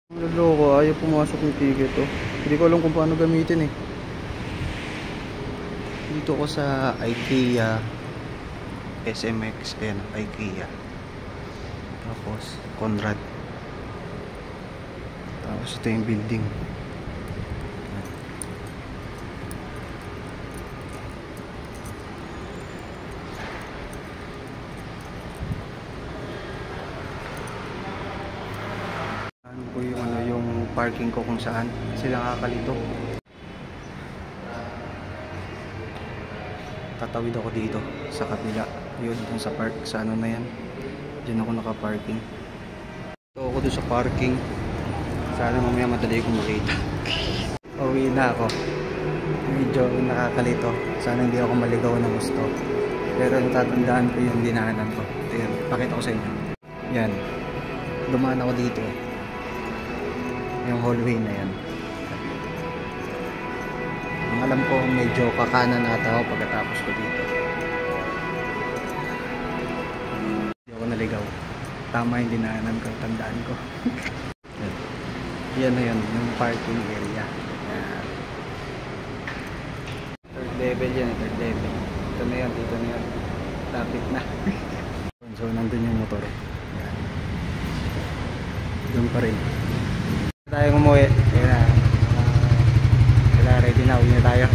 Naloko, ayaw pumasok yung ticket oh. Hindi ko alam kung paano gamitin eh. Dito ko sa IKEA SMX, ayan, IKEA. Tapos Conrad. Tapos ito yung building. Ano ko yung parking ko kung saan kasi nakakalito. Tatawid ako dito sa kabila. Yun, dun sa park, sa ano na yan. Diyan ako naka-parking. Ito ako dun sa parking. Sana mamaya madali kong makita. Uwi na ako. Medyo nakakalito. Sana hindi ako maligaw ng gusto. Pero natatandaan ko yung dinaanan ko. Ayan, pakita ko sa inyo. Yan. Dumaan ako dito. Yung hallway na yan. Ang alam ko medyo kakanan ata ako pagkatapos ko dito. Hindi ako naligaw. Tama yung dinaanan ko. Tandaan ko. Yan na yun. Yung parking area. Yan. Third level yan. Third level. Ito na yan. Dito na yan. Traffic na. So nandun yung motor. Yan. Doon pa rin. Tayo umuwi. Kaya na. Ready na. Uwi na tayo.